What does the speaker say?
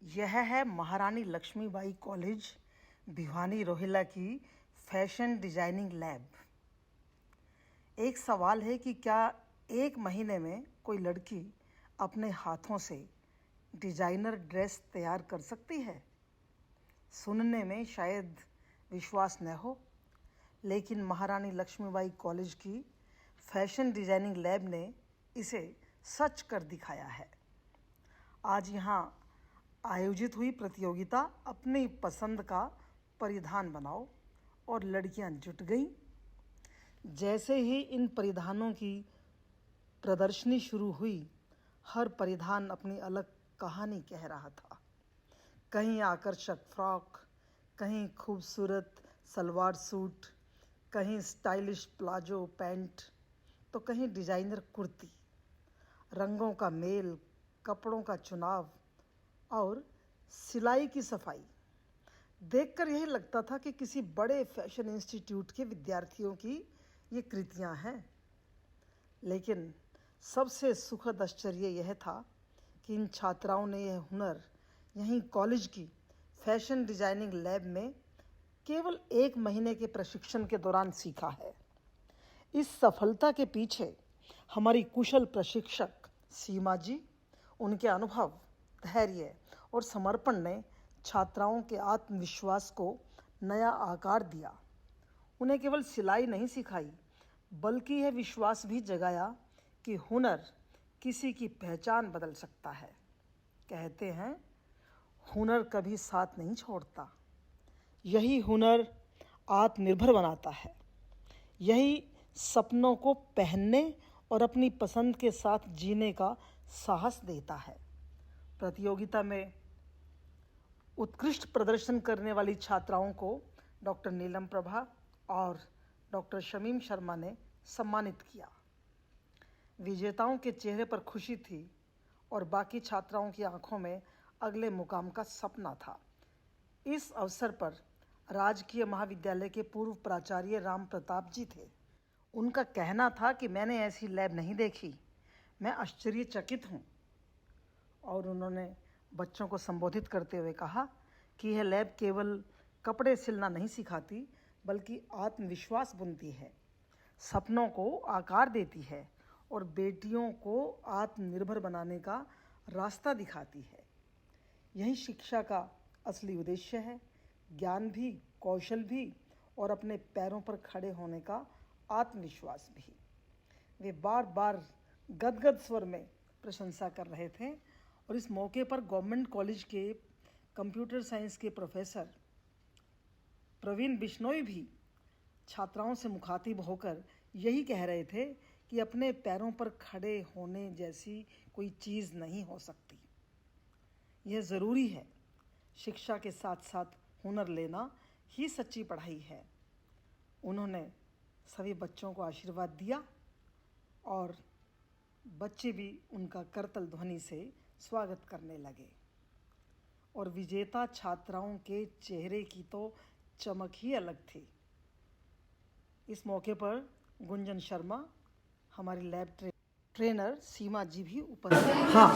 यह है महारानी लक्ष्मीबाई कॉलेज भिवानी रोहिला की फैशन डिजाइनिंग लैब। एक सवाल है कि क्या एक महीने में कोई लड़की अपने हाथों से डिजाइनर ड्रेस तैयार कर सकती है? सुनने में शायद विश्वास न हो, लेकिन महारानी लक्ष्मीबाई कॉलेज की फैशन डिजाइनिंग लैब ने इसे सच कर दिखाया है। आज यहाँ आयोजित हुई प्रतियोगिता अपनी पसंद का परिधान बनाओ और लड़कियां जुट गईं। जैसे ही इन परिधानों की प्रदर्शनी शुरू हुई, हर परिधान अपनी अलग कहानी कह रहा था। कहीं आकर्षक फ्रॉक, कहीं खूबसूरत सलवार सूट, कहीं स्टाइलिश प्लाजो पैंट, तो कहीं डिजाइनर कुर्ती। रंगों का मेल, कपड़ों का चुनाव और सिलाई की सफाई देखकर यही लगता था कि किसी बड़े फैशन इंस्टीट्यूट के विद्यार्थियों की ये कृतियां हैं। लेकिन सबसे सुखद आश्चर्य यह था कि इन छात्राओं ने यह हुनर यहीं कॉलेज की फैशन डिजाइनिंग लैब में केवल 1 महीने के प्रशिक्षण के दौरान सीखा है। इस सफलता के पीछे हमारी कुशल प्रशिक्षक सीमा जी, उनके अनुभव, धैर्य और समर्पण ने छात्राओं के आत्मविश्वास को नया आकार दिया। उन्हें केवल सिलाई नहीं सिखाई, बल्कि यह विश्वास भी जगाया कि हुनर किसी की पहचान बदल सकता है। कहते हैं, हुनर कभी साथ नहीं छोड़ता। यही हुनर आत्मनिर्भर बनाता है। यही सपनों को पहनने और अपनी पसंद के साथ जीने का साहस देता है। प्रतियोगिता में उत्कृष्ट प्रदर्शन करने वाली छात्राओं को डॉक्टर नीलम प्रभा और डॉक्टर शमीम शर्मा ने सम्मानित किया। विजेताओं के चेहरे पर खुशी थी और बाकी छात्राओं की आंखों में अगले मुकाम का सपना था। इस अवसर पर राजकीय महाविद्यालय के पूर्व प्राचार्य राम प्रताप जी थे। उनका कहना था कि मैंने ऐसी लैब नहीं देखी, मैं आश्चर्यचकित हूँ। और उन्होंने बच्चों को संबोधित करते हुए कहा कि यह लैब केवल कपड़े सिलना नहीं सिखाती, बल्कि आत्मविश्वास बुनती है, सपनों को आकार देती है और बेटियों को आत्मनिर्भर बनाने का रास्ता दिखाती है। यही शिक्षा का असली उद्देश्य है, ज्ञान भी, कौशल भी और अपने पैरों पर खड़े होने का आत्मविश्वास भी। वे बार बार गदगद स्वर में प्रशंसा कर रहे थे और इस मौके पर गवर्नमेंट कॉलेज के कंप्यूटर साइंस के प्रोफेसर प्रवीण बिश्नोई भी छात्राओं से मुखातिब होकर यही कह रहे थे कि अपने पैरों पर खड़े होने जैसी कोई चीज़ नहीं हो सकती। यह ज़रूरी है। शिक्षा के साथ साथ हुनर लेना ही सच्ची पढ़ाई है। उन्होंने सभी बच्चों को आशीर्वाद दिया और बच्चे भी उनका करतल ध्वनि से स्वागत करने लगे। और विजेता छात्राओं के चेहरे की तो चमक ही अलग थी। इस मौके पर गुंजन शर्मा, हमारी लैब ट्रेनर सीमा जी भी उपस्थित। हाँ।